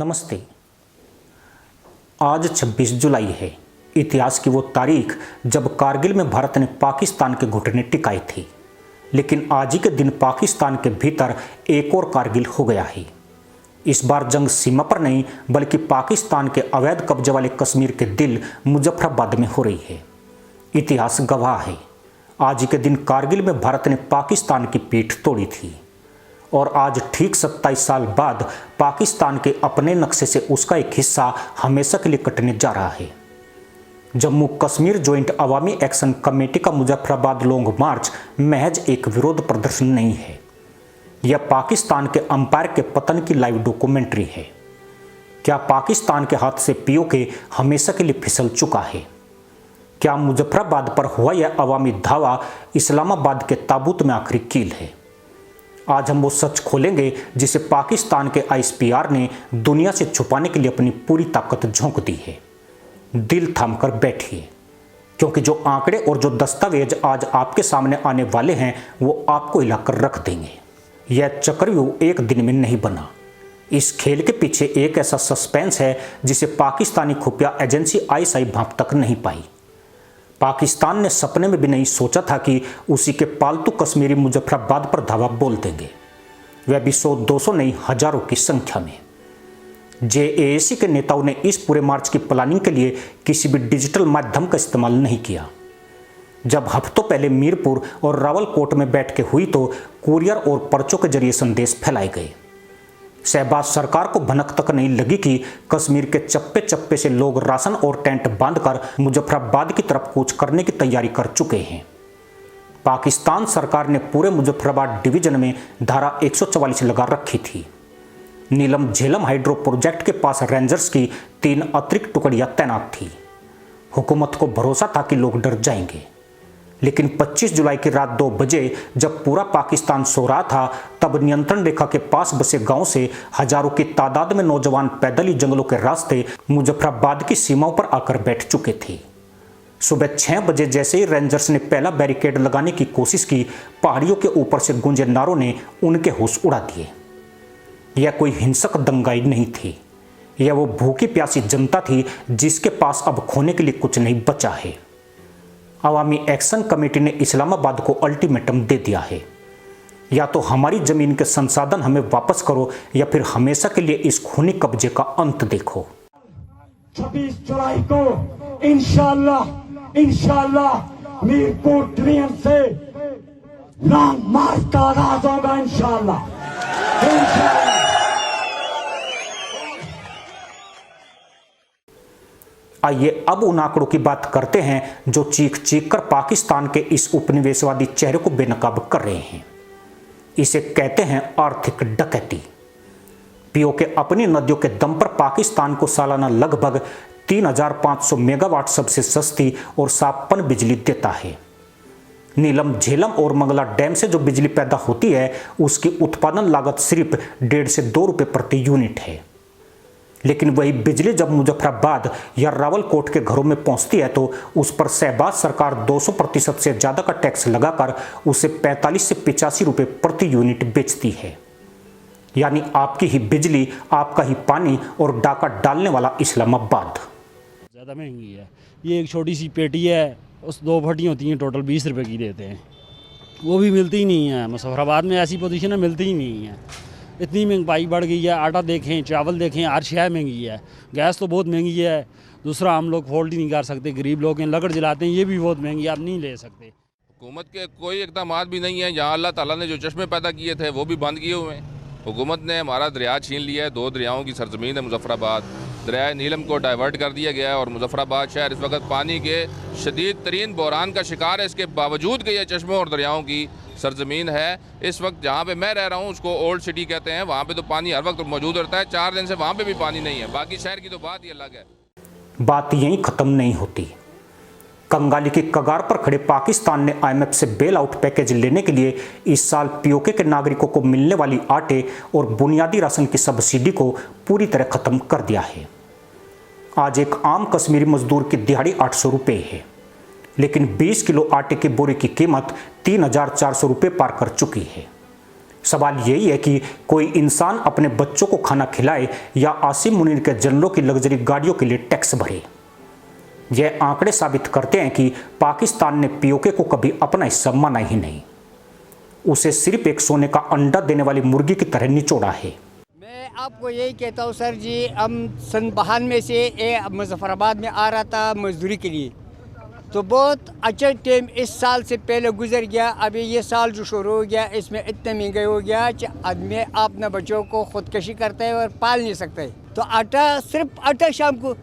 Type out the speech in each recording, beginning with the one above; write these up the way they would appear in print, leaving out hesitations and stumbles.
नमस्ते। आज 26 जुलाई है। इतिहास की वो तारीख जब कारगिल में भारत ने पाकिस्तान के घुटने टिकाए थे। लेकिन आज ही के दिन पाकिस्तान के भीतर एक और कारगिल हो गया है। इस बार जंग सीमा पर नहीं बल्कि पाकिस्तान के अवैध कब्जे वाले कश्मीर के दिल मुजफ्फराबाद में हो रही है। इतिहास गवाह है। आज ही के दिन कारगिल में भारत ने पाकिस्तान की पीठ तोड़ी थी और आज ठीक 27 साल बाद पाकिस्तान के अपने नक्शे से उसका एक हिस्सा हमेशा के लिए कटने जा रहा है। जम्मू कश्मीर ज्वाइंट अवामी एक्शन कमेटी का मुजफ्फराबाद लॉन्ग मार्च महज एक विरोध प्रदर्शन नहीं है। यह पाकिस्तान के अंपायर के पतन की लाइव डॉक्यूमेंट्री है। क्या पाकिस्तान के हाथ से पीओके हमेशा के लिए फिसल चुका है? क्या मुजफ्फराबाद पर हुआ यह अवामी धावा इस्लामाबाद के ताबूत में आखिरी कील है? आज हम वो सच खोलेंगे जिसे पाकिस्तान के आईएसपीआर ने दुनिया से छुपाने के लिए अपनी पूरी ताकत झोंक दी है। दिल थामकर बैठिए, क्योंकि जो आंकड़े और जो दस्तावेज आज आपके सामने आने वाले हैं वो आपको हिलाकर रख देंगे। यह चक्रव्यूह एक दिन में नहीं बना। इस खेल के पीछे एक ऐसा सस्पेंस है जिसे पाकिस्तानी खुफिया एजेंसी आईएसआई भांप तक नहीं पाई। पाकिस्तान ने सपने में भी नहीं सोचा था कि उसी के पालतू कश्मीरी मुजफ्फराबाद पर धावा बोल देंगे, वह भी 100-200 नहीं हजारों की संख्या में। जेएसी के नेताओं ने इस पूरे मार्च की प्लानिंग के लिए किसी भी डिजिटल माध्यम का इस्तेमाल नहीं किया। जब हफ्तों पहले मीरपुर और रावलकोट में बैठकें हुई तो कुरियर और पर्चों के जरिए संदेश फैलाए गए। शहबाज सरकार को भनक तक नहीं लगी कि कश्मीर के चप्पे चप्पे से लोग राशन और टेंट बांधकर मुजफ्फराबाद की तरफ कूच करने की तैयारी कर चुके हैं। पाकिस्तान सरकार ने पूरे मुजफ्फराबाद डिवीजन में धारा 144 लगा रखी थी। नीलम झेलम हाइड्रो प्रोजेक्ट के पास रेंजर्स की 3 अतिरिक्त टुकड़ियां तैनात थी। हुकूमत को भरोसा था कि लोग डर जाएंगे, लेकिन 25 जुलाई की रात 2 बजे जब पूरा पाकिस्तान सो रहा था तब नियंत्रण रेखा के पास बसे गांव से हजारों की तादाद में नौजवान पैदल ही जंगलों के रास्ते मुजफ्फराबाद की सीमाओं पर आकर बैठ चुके थे। सुबह 6 बजे जैसे ही रेंजर्स ने पहला बैरिकेड लगाने की कोशिश की, पहाड़ियों के ऊपर से गूंजे नारों ने उनके होश उड़ा दिए। यह कोई हिंसक दंगाई नहीं थी, यह वो भूखी प्यासी जनता थी जिसके पास अब खोने के लिए कुछ नहीं बचा है। अवामी एक्शन कमेटी ने इस्लामाबाद को अल्टीमेटम दे दिया है, या तो हमारी जमीन के संसाधन हमें वापस करो या फिर हमेशा के लिए इस खूनी कब्जे का अंत देखो। 26 जुलाई को इंशाल्लाह मीरपुर डिवीजन से लॉन्ग मार्च का आगाज होगा। इंशाल्लाह आइए अब उन आंकड़ों की बात करते हैं जो चीख चीख कर पाकिस्तान के इस उपनिवेशवादी चेहरे को बेनकाब कर रहे हैं। इसे कहते हैं आर्थिक डकैती। पीओके अपनी नदियों के दम पर पाकिस्तान को सालाना लगभग 3500 मेगावाट सबसे सस्ती और साफ पन बिजली देता है। नीलम झेलम और मंगला डैम से जो बिजली पैदा होती है उसकी उत्पादन लागत सिर्फ 1.5 से 2 रुपये प्रति यूनिट है। लेकिन वही बिजली जब मुजफ्फराबाद या रावलकोट के घरों में पहुंचती है तो उस पर शहबाज सरकार 200% से ज़्यादा का टैक्स लगाकर उसे 45 से 85 रुपये प्रति यूनिट बेचती है। यानी आपकी ही बिजली, आपका ही पानी और डाका डालने वाला इस्लामाबाद। ज़्यादा महंगी है। ये एक छोटी सी पेटी है, उस 2 भट्टी होती हैं, टोटल 20 रुपये की देते हैं, वो भी मिलती ही नहीं है। मुजफ्फराबाद में ऐसी पोजीशन है, मिलती ही नहीं है। इतनी महंगाई बढ़ गई है, आटा देखें, चावल देखें, हर शय महंगी है। गैस तो बहुत महंगी है, दूसरा हम लोग फोल्ड ही नहीं कर सकते, गरीब लोग हैं, लकड़ जलाते हैं, ये भी बहुत महंगी है, आप नहीं ले सकते। हुकूमत के कोई इक़दाम भी नहीं है। यहाँ अल्लाह ताला ने जो चश्मे पैदा किए थे वो भी बंद किए हुए हैं। हुकूमत ने हमारा दरिया छीन लिया है। 2 दरियाओं की सरजमीन है मुजफ्फराबाद। दरिया नीलम को डाइवर्ट कर दिया गया है और मुजफ्फराबाद शहर इस वक्त पानी के शदीद तरीन बहरान का शिकार है। इसके बावजूद कि यह चश्मों और दरियाओं की सरजमीन है, इस वक्त जहाँ पे मैं रह रहा हूँ उसको ओल्ड सिटी कहते हैं, वहाँ पे तो पानी हर वक्त मौजूद रहता है। 4 दिन से वहाँ पे भी पानी नहीं है। बाकी शहर की तो बात ही अलग है। बात यहीं ख़त्म नहीं होती। कंगाली की कगार पर खड़े पाकिस्तान ने आईएमएफ से बेल आउट पैकेज लेने के लिए इस साल पीओके के नागरिकों को मिलने वाली आटे और बुनियादी राशन की सब्सिडी को पूरी तरह ख़त्म कर दिया है। आज एक आम कश्मीरी मजदूर की दिहाड़ी 800 रुपये है, लेकिन 20 किलो आटे के बोरे की कीमत 3400 रुपये पार कर चुकी है। सवाल यही है कि कोई इंसान अपने बच्चों को खाना खिलाए या आसिम मुनीर के जनरलों की लग्जरी गाड़ियों के लिए टैक्स भरे। यह आंकड़े साबित करते हैं कि पाकिस्तान ने पीओके को कभी अपना हिस्सा माना ही नहीं, उसे सिर्फ एक सोने का अंडा देने वाली मुर्गी की तरह निचोड़ा है। मैं आपको यही कहता हूँ सर जी, हम सन 52 में से मुजफ्फराबाद में आ रहा था मजदूरी के लिए, तो बहुत अच्छा टाइम इस साल से पहले गुजर गया। अभी ये साल जो शुरू हो गया इसमें इतने महंगे हो गया कि आदमी अपने बच्चों को खुदकशी करता है और पाल नहीं सकता है। तो आटा, सिर्फ आटा शाम को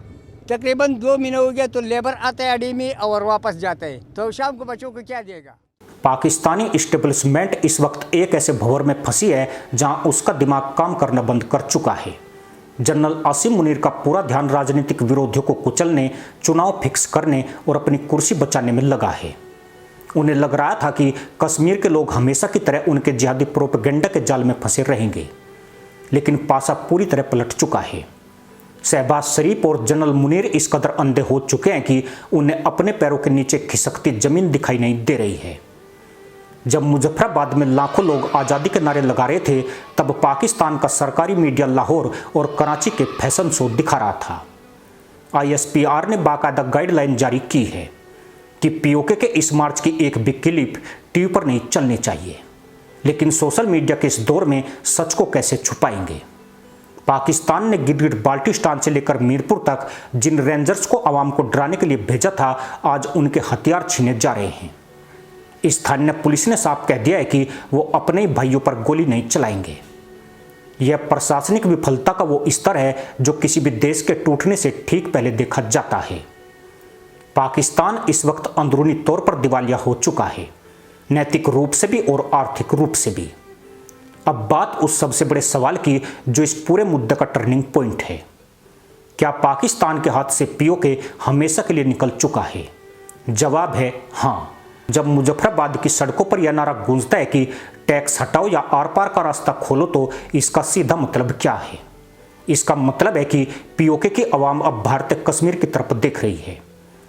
तकरीबन 2 महीने हो गया, तो लेबर आता है अड़ी में और वापस जाता है, तो शाम को बच्चों को क्या देगा। पाकिस्तानी इस्टेब्लिशमेंट इस वक्त एक ऐसे भंवर में फंसी है जहां उसका दिमाग काम करना बंद कर चुका है। जनरल आसिम मुनीर का पूरा ध्यान राजनीतिक विरोधियों को कुचलने, चुनाव फिक्स करने और अपनी कुर्सी बचाने में लगा है। उन्हें लग रहा था कि कश्मीर के लोग हमेशा की तरह उनके जिहादी प्रोपेगेंडा के जाल में फंसे रहेंगे, लेकिन पासा पूरी तरह पलट चुका है। शहबाज शरीफ और जनरल मुनीर इस कदर अंधे हो चुके हैं कि उन्हें अपने पैरों के नीचे खिसकती जमीन दिखाई नहीं दे रही है। जब मुजफ्फराबाद में लाखों लोग आज़ादी के नारे लगा रहे थे, तब पाकिस्तान का सरकारी मीडिया लाहौर और कराची के फैशन शो दिखा रहा था। ISPR ने बाकायदा गाइडलाइन जारी की है कि पीओके के इस मार्च की एक भी क्लिप टीवी पर नहीं चलनी चाहिए, लेकिन सोशल मीडिया के इस दौर में सच को कैसे छुपाएंगे। पाकिस्तान ने गिरगिट बाल्टिस्तान से लेकर मीरपुर तक जिन रेंजर्स को आवाम को डराने के लिए भेजा था, आज उनके हथियार छीने जा रहे हैं। स्थानीय पुलिस ने साफ कह दिया है कि वो अपने ही भाइयों पर गोली नहीं चलाएंगे। यह प्रशासनिक विफलता का वो स्तर है जो किसी भी देश के टूटने से ठीक पहले देखा जाता है। पाकिस्तान इस वक्त अंदरूनी तौर पर दिवालिया हो चुका है, नैतिक रूप से भी और आर्थिक रूप से भी। अब बात उस सबसे बड़े सवाल की जो इस पूरे मुद्दे का टर्निंग पॉइंट है। क्या पाकिस्तान के हाथ से पीओके हमेशा के लिए निकल चुका है? जवाब है हाँ। जब मुजफ्फराबाद की सड़कों पर यह नारा गूंजता है कि टैक्स हटाओ या आर पार का रास्ता खोलो, तो इसका सीधा मतलब क्या है? इसका मतलब है कि पीओके की आवाम अब भारतीय कश्मीर की तरफ देख रही है।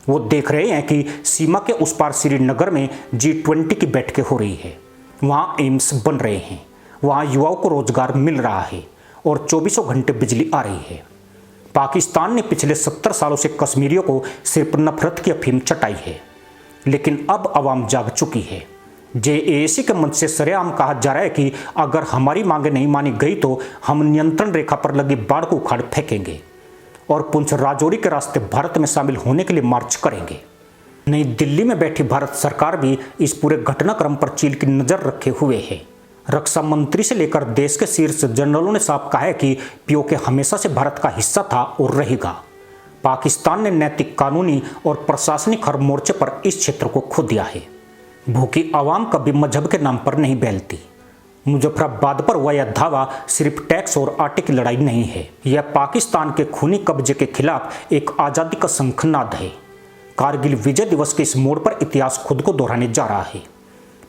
वो देख रहे हैं कि सीमा के उस पार श्रीनगर में G20 की बैठकें हो रही है, वहाँ एम्स बन रहे हैं, वहाँ युवाओं को रोजगार मिल रहा है और 24 घंटे बिजली आ रही है। पाकिस्तान ने पिछले 70 सालों से कश्मीरियों को सिर्फ नफरत की अफीम चटाई है, लेकिन अब आवाम जाग चुकी है। JAC के मंच से सरेआम कहा जा रहा है कि अगर हमारी मांगे नहीं मानी गई तो हम नियंत्रण रेखा पर लगी बाढ़ को उखाड़ फेंकेंगे और पुंछ राजौरी के रास्ते भारत में शामिल होने के लिए मार्च करेंगे। नई दिल्ली में बैठी भारत सरकार भी इस पूरे घटनाक्रम पर चील की नजर रखे हुए है। रक्षा मंत्री से लेकर देश के शीर्ष जनरलों ने साफ कहा है कि पीओके हमेशा से भारत का हिस्सा था और रहेगा। पाकिस्तान ने नैतिक, कानूनी और प्रशासनिक हर मोर्चे पर इस क्षेत्र को खो दिया है। भूखी आवाम कभी मजहब के नाम पर नहीं बैलती। मुजफ्फराबाद पर हुआ यह धावा सिर्फ टैक्स और आटे की लड़ाई नहीं है, यह पाकिस्तान के खूनी कब्जे के खिलाफ एक आज़ादी का शंखनाद है। कारगिल विजय दिवस के इस मोड़ पर इतिहास खुद को दोहराने जा रहा है।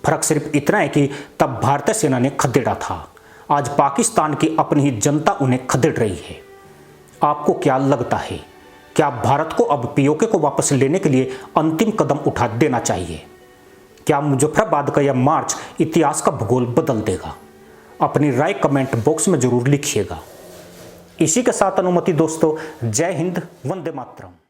फर्क सिर्फ इतना है कि तब भारतीय सेना ने खदेड़ा था, आज पाकिस्तान की अपनी ही जनता उन्हें खदेड़ रही है। आपको क्या लगता है, क्या भारत को अब पीओके को वापस लेने के लिए अंतिम कदम उठा देना चाहिए? क्या मुजफ्फराबाद का यह मार्च इतिहास का भूगोल बदल देगा? अपनी राय कमेंट बॉक्स में जरूर लिखिएगा। इसी के साथ अनुमति दोस्तों, जय हिंद, वंदे मातरम।